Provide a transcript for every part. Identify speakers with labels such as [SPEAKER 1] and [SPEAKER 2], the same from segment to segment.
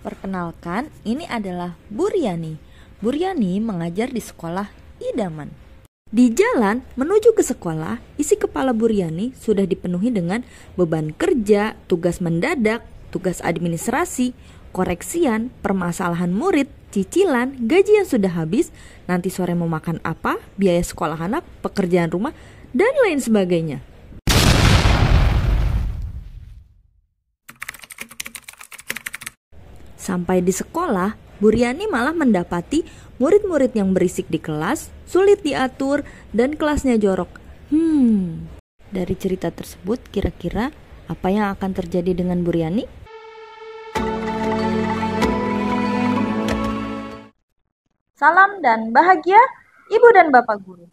[SPEAKER 1] Perkenalkan, ini adalah Bu Riani. Bu Riani mengajar di sekolah idaman. Di jalan menuju ke sekolah, isi kepala Bu Riani sudah dipenuhi dengan beban kerja, tugas mendadak, tugas administrasi, koreksian, permasalahan murid, cicilan, gaji yang sudah habis, nanti sore mau makan apa, biaya sekolah anak, pekerjaan rumah, dan lain sebagainya. Sampai di sekolah, Bu Riani malah mendapati murid-murid yang berisik di kelas, sulit diatur, dan kelasnya jorok. Dari cerita tersebut, kira-kira apa yang akan terjadi dengan Bu Riani?
[SPEAKER 2] Salam dan bahagia Ibu dan Bapak Guru.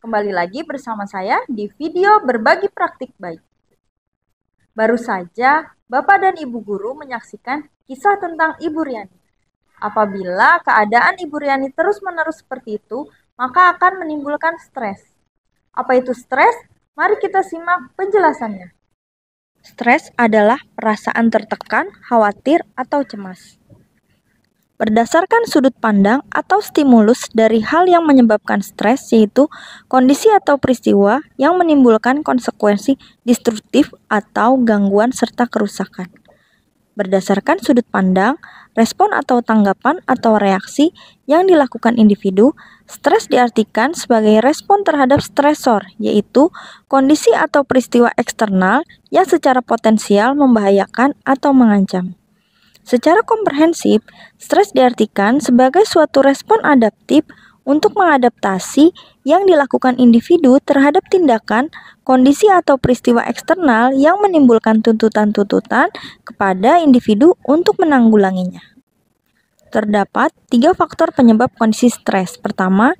[SPEAKER 2] Kembali lagi bersama saya di video berbagi praktik baik. Baru saja Bapak dan Ibu Guru menyaksikan kisah tentang Ibu Riani. Apabila keadaan Ibu Riani terus-menerus seperti itu, maka akan menimbulkan stres. Apa itu stres? Mari kita simak penjelasannya. Stres adalah perasaan tertekan, khawatir, atau cemas. Berdasarkan sudut pandang atau stimulus dari hal yang menyebabkan stres, yaitu kondisi atau peristiwa yang menimbulkan konsekuensi destruktif atau gangguan serta kerusakan. Berdasarkan sudut pandang, respon atau tanggapan atau reaksi yang dilakukan individu, stres diartikan sebagai respon terhadap stresor, yaitu kondisi atau peristiwa eksternal yang secara potensial membahayakan atau mengancam. Secara komprehensif, stres diartikan sebagai suatu respon adaptif untuk mengadaptasi yang dilakukan individu terhadap tindakan, kondisi atau peristiwa eksternal yang menimbulkan tuntutan-tuntutan kepada individu untuk menanggulanginya. Terdapat 3 faktor penyebab kondisi stres. Pertama,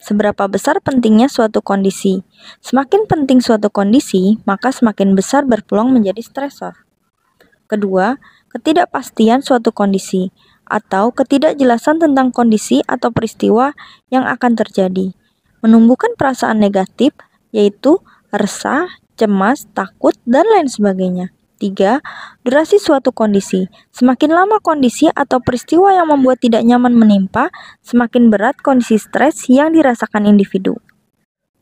[SPEAKER 2] seberapa besar pentingnya suatu kondisi. Semakin penting suatu kondisi, maka semakin besar berpeluang menjadi stresor. Kedua, ketidakpastian suatu kondisi atau ketidakjelasan tentang kondisi atau peristiwa yang akan terjadi, menumbuhkan perasaan negatif yaitu resah, cemas, takut, dan lain sebagainya. 3. Durasi suatu kondisi. Semakin lama kondisi atau peristiwa yang membuat tidak nyaman menimpa, semakin berat kondisi stres yang dirasakan individu.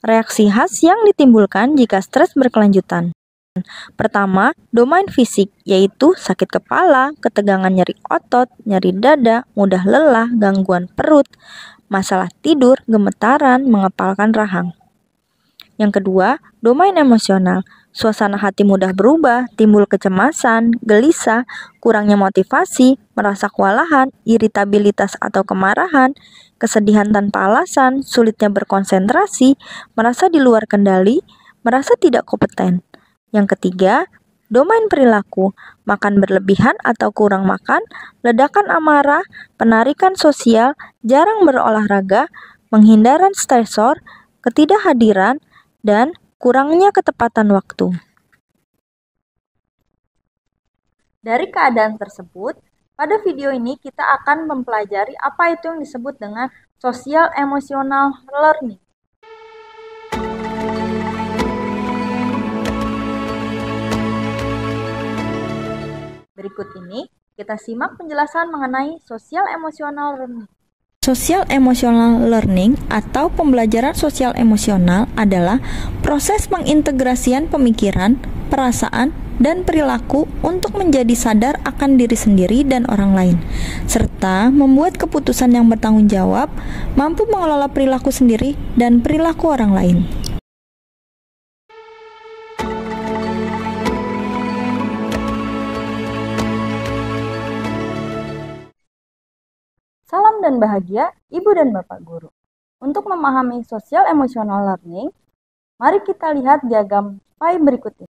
[SPEAKER 2] Reaksi khas yang ditimbulkan jika stres berkelanjutan. Pertama, domain fisik, yaitu sakit kepala, ketegangan nyeri otot, nyeri dada, mudah lelah, gangguan perut, masalah tidur, gemetaran, mengepalkan rahang. Yang kedua, domain emosional, suasana hati mudah berubah, timbul kecemasan, gelisah, kurangnya motivasi, merasa kewalahan, iritabilitas atau kemarahan, kesedihan tanpa alasan, sulitnya berkonsentrasi, merasa di luar kendali, merasa tidak kompeten. Yang ketiga, domain perilaku, makan berlebihan atau kurang makan, ledakan amarah, penarikan sosial, jarang berolahraga, penghindaran stresor, ketidakhadiran, dan kurangnya ketepatan waktu. Dari keadaan tersebut, pada video ini kita akan mempelajari apa itu yang disebut dengan social emotional learning. Berikut ini kita simak penjelasan mengenai social emotional learning.
[SPEAKER 1] Social emotional learning atau pembelajaran sosial emosional adalah proses pengintegrasian pemikiran, perasaan, dan perilaku untuk menjadi sadar akan diri sendiri dan orang lain, serta membuat keputusan yang bertanggung jawab, mampu mengelola perilaku sendiri dan perilaku orang lain.
[SPEAKER 2] Salam dan bahagia Ibu dan Bapak Guru. Untuk memahami social emotional learning, mari kita lihat diagram pie berikut ini.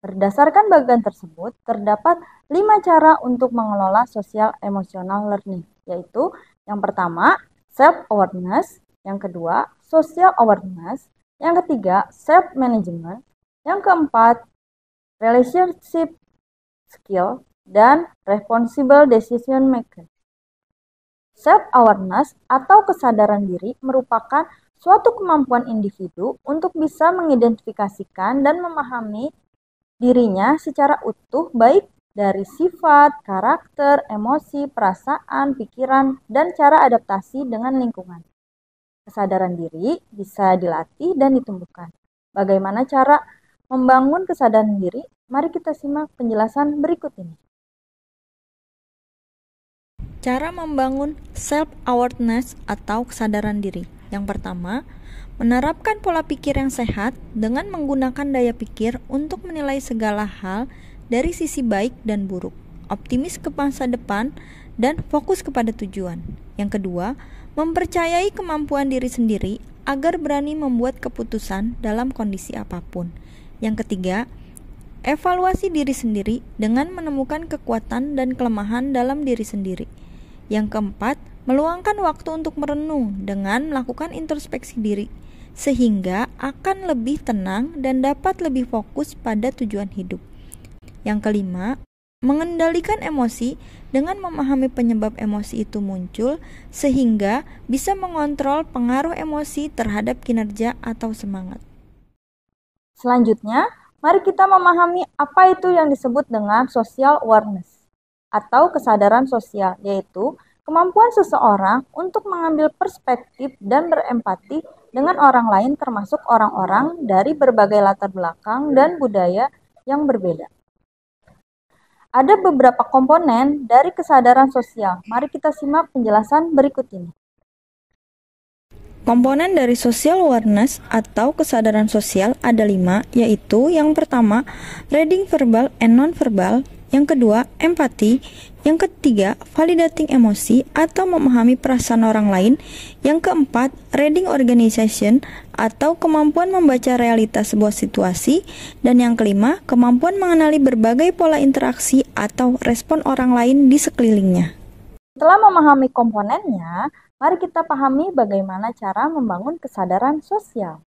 [SPEAKER 2] Berdasarkan bagian tersebut, terdapat 5 cara untuk mengelola social emotional learning, yaitu yang pertama, self-awareness, yang kedua, social awareness, yang ketiga, self-management, yang keempat, relationship skill, dan responsible decision maker. Self-awareness atau kesadaran diri merupakan suatu kemampuan individu untuk bisa mengidentifikasikan dan memahami dirinya secara utuh baik dari sifat, karakter, emosi, perasaan, pikiran, dan cara adaptasi dengan lingkungan. Kesadaran diri bisa dilatih dan ditumbuhkan. Bagaimana cara membangun kesadaran diri? Mari kita simak penjelasan berikut ini.
[SPEAKER 1] Cara membangun self-awareness atau kesadaran diri. Yang pertama, menerapkan pola pikir yang sehat dengan menggunakan daya pikir untuk menilai segala hal dari sisi baik dan buruk, optimis ke masa depan, dan fokus kepada tujuan. Yang kedua, mempercayai kemampuan diri sendiri agar berani membuat keputusan dalam kondisi apapun. Yang ketiga, evaluasi diri sendiri dengan menemukan kekuatan dan kelemahan dalam diri sendiri. Yang keempat, meluangkan waktu untuk merenung dengan melakukan introspeksi diri, sehingga akan lebih tenang dan dapat lebih fokus pada tujuan hidup. Yang kelima, mengendalikan emosi dengan memahami penyebab emosi itu muncul, sehingga bisa mengontrol pengaruh emosi terhadap kinerja atau semangat.
[SPEAKER 2] Selanjutnya, mari kita memahami apa itu yang disebut dengan social awareness atau kesadaran sosial, yaitu kemampuan seseorang untuk mengambil perspektif dan berempati dengan orang lain, termasuk orang-orang dari berbagai latar belakang dan budaya yang berbeda. Ada beberapa komponen dari kesadaran sosial. Mari kita simak penjelasan berikut ini.
[SPEAKER 1] Komponen dari social awareness atau kesadaran sosial ada 5, yaitu yang pertama, reading verbal and non-verbal, yang kedua, empati, yang ketiga, validating emosi atau memahami perasaan orang lain, yang keempat, reading organization atau kemampuan membaca realitas sebuah situasi, dan yang kelima, kemampuan mengenali berbagai pola interaksi atau respon orang lain di sekelilingnya.
[SPEAKER 2] Setelah memahami komponennya, mari kita pahami bagaimana cara membangun kesadaran sosial.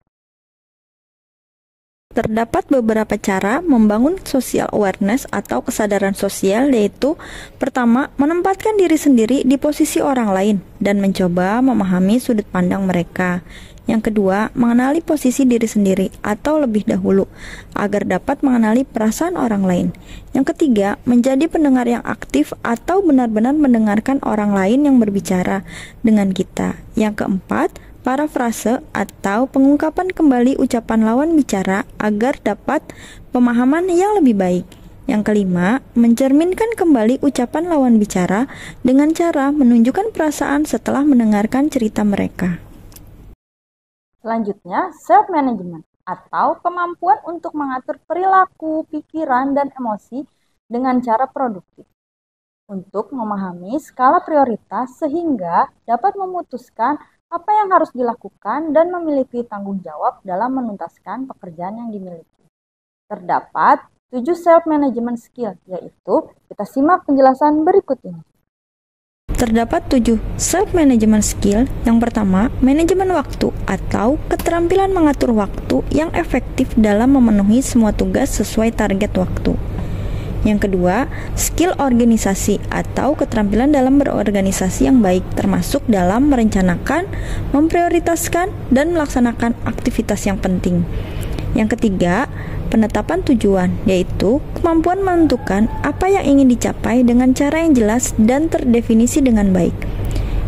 [SPEAKER 1] Terdapat beberapa cara membangun social awareness atau kesadaran sosial, yaitu pertama, menempatkan diri sendiri di posisi orang lain dan mencoba memahami sudut pandang mereka. Yang kedua, mengenali posisi diri sendiri atau lebih dahulu agar dapat mengenali perasaan orang lain. Yang ketiga, menjadi pendengar yang aktif atau benar-benar mendengarkan orang lain yang berbicara dengan kita. Yang keempat, parafrase atau pengungkapan kembali ucapan lawan bicara agar dapat pemahaman yang lebih baik. Yang kelima, mencerminkan kembali ucapan lawan bicara dengan cara menunjukkan perasaan setelah mendengarkan cerita mereka.
[SPEAKER 2] Selanjutnya, self-management atau kemampuan untuk mengatur perilaku, pikiran, dan emosi dengan cara produktif. Untuk memahami skala prioritas sehingga dapat memutuskan apa yang harus dilakukan dan memiliki tanggung jawab dalam menuntaskan pekerjaan yang dimiliki. Terdapat 7 self-management skill, yaitu kita simak penjelasan berikut ini.
[SPEAKER 1] Terdapat 7 self-management skill. Yang pertama, manajemen waktu atau keterampilan mengatur waktu yang efektif dalam memenuhi semua tugas sesuai target waktu. Yang kedua, skill organisasi atau keterampilan dalam berorganisasi yang baik, termasuk dalam merencanakan, memprioritaskan, dan melaksanakan aktivitas yang penting. Yang ketiga, penetapan tujuan, yaitu kemampuan menentukan apa yang ingin dicapai dengan cara yang jelas dan terdefinisi dengan baik.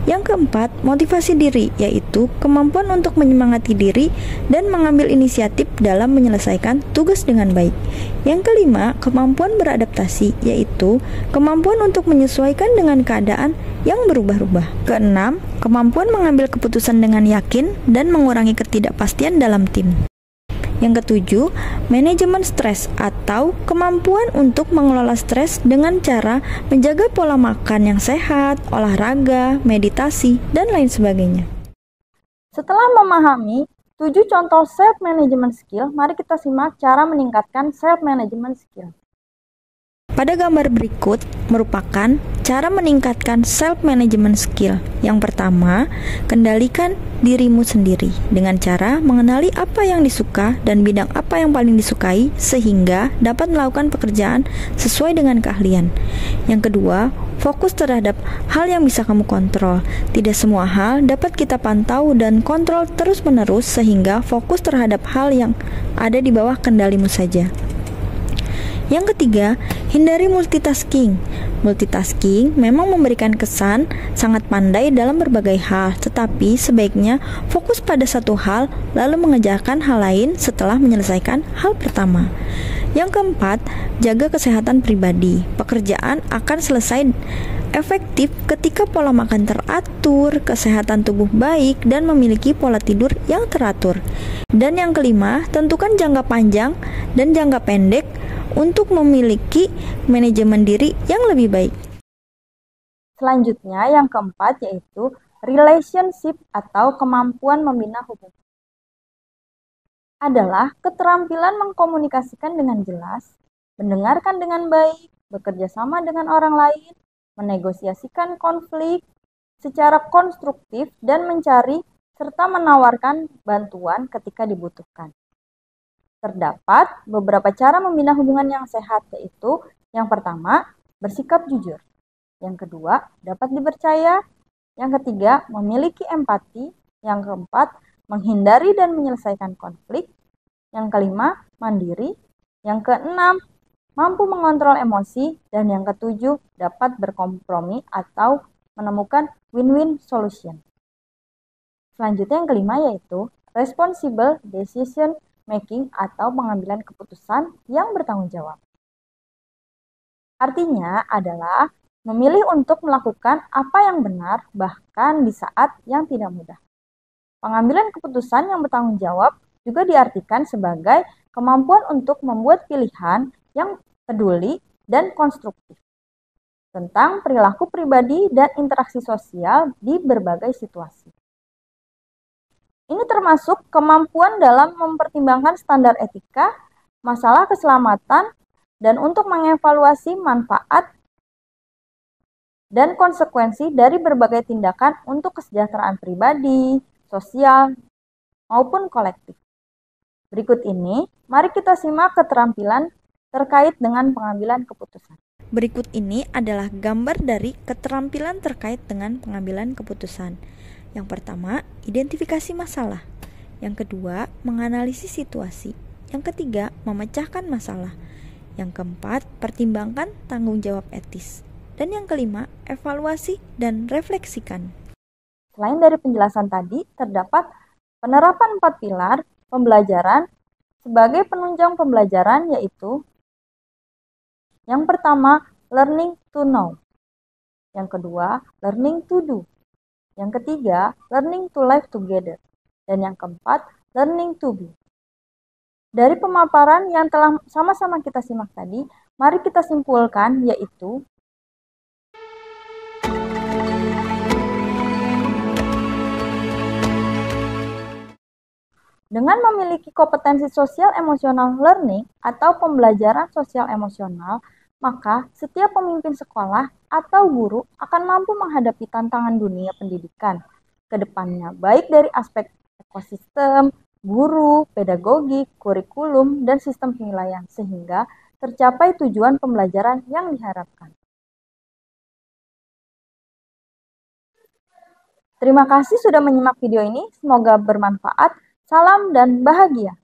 [SPEAKER 1] Yang keempat, motivasi diri, yaitu kemampuan untuk menyemangati diri dan mengambil inisiatif dalam menyelesaikan tugas dengan baik. Yang kelima, kemampuan beradaptasi, yaitu kemampuan untuk menyesuaikan dengan keadaan yang berubah-ubah. Keenam, kemampuan mengambil keputusan dengan yakin dan mengurangi ketidakpastian dalam tim. Yang ketujuh, manajemen stres atau kemampuan untuk mengelola stres dengan cara menjaga pola makan yang sehat, olahraga, meditasi, dan lain sebagainya.
[SPEAKER 2] Setelah memahami 7 contoh self-management skill, mari kita simak cara meningkatkan self-management skill.
[SPEAKER 1] Pada gambar berikut merupakan cara meningkatkan self-management skill. Yang pertama, kendalikan dirimu sendiri dengan cara mengenali apa yang disuka dan bidang apa yang paling disukai sehingga dapat melakukan pekerjaan sesuai dengan keahlian. Yang kedua, fokus terhadap hal yang bisa kamu kontrol. Tidak semua hal dapat kita pantau dan kontrol terus-menerus sehingga fokus terhadap hal yang ada di bawah kendalimu saja. Yang ketiga, hindari multitasking. Multitasking memang memberikan kesan sangat pandai dalam berbagai hal, tetapi sebaiknya fokus pada satu hal lalu mengerjakan hal lain setelah menyelesaikan hal pertama. Yang keempat, jaga kesehatan pribadi. Pekerjaan akan selesai efektif ketika pola makan teratur, kesehatan tubuh baik, dan memiliki pola tidur yang teratur. Dan yang kelima, tentukan jangka panjang dan jangka pendek untuk memiliki manajemen diri yang lebih baik.
[SPEAKER 2] Selanjutnya, yang keempat yaitu relationship atau kemampuan membina hubungan. Adalah keterampilan mengkomunikasikan dengan jelas, mendengarkan dengan baik, bekerja sama dengan orang lain, menegosiasikan konflik secara konstruktif, dan mencari serta menawarkan bantuan ketika dibutuhkan. Terdapat beberapa cara membina hubungan yang sehat, yaitu yang pertama, bersikap jujur. Yang kedua, dapat dipercaya. Yang ketiga, memiliki empati. Yang keempat, menghindari dan menyelesaikan konflik. Yang kelima, mandiri. Yang keenam, mampu mengontrol emosi. Dan yang ketujuh, dapat berkompromi atau menemukan win-win solution. Selanjutnya yang kelima yaitu responsible decision making atau pengambilan keputusan yang bertanggung jawab. Artinya adalah memilih untuk melakukan apa yang benar bahkan di saat yang tidak mudah. Pengambilan keputusan yang bertanggung jawab juga diartikan sebagai kemampuan untuk membuat pilihan yang peduli dan konstruktif tentang perilaku pribadi dan interaksi sosial di berbagai situasi. Ini termasuk kemampuan dalam mempertimbangkan standar etika, masalah keselamatan, dan untuk mengevaluasi manfaat dan konsekuensi dari berbagai tindakan untuk kesejahteraan pribadi, sosial, maupun kolektif. Berikut ini, mari kita simak keterampilan terkait dengan pengambilan keputusan.
[SPEAKER 1] Berikut ini adalah gambar dari keterampilan terkait dengan pengambilan keputusan. Yang pertama, identifikasi masalah. Yang kedua, menganalisis situasi. Yang ketiga, memecahkan masalah. Yang keempat, pertimbangkan tanggung jawab etis. Dan yang kelima, evaluasi dan refleksikan.
[SPEAKER 2] Selain dari penjelasan tadi, terdapat penerapan 4 pilar pembelajaran sebagai penunjang pembelajaran, yaitu yang pertama, learning to know. Yang kedua, learning to do. Yang ketiga, learning to live together. Dan yang keempat, learning to be. Dari pemaparan yang telah sama-sama kita simak tadi, mari kita simpulkan, yaitu dengan memiliki kompetensi sosial emosional learning atau pembelajaran sosial emosional, maka setiap pemimpin sekolah atau guru akan mampu menghadapi tantangan dunia pendidikan ke depannya, baik dari aspek ekosistem, guru, pedagogi, kurikulum, dan sistem penilaian, sehingga tercapai tujuan pembelajaran yang diharapkan. Terima kasih sudah menyimak video ini, semoga bermanfaat. Salam dan bahagia.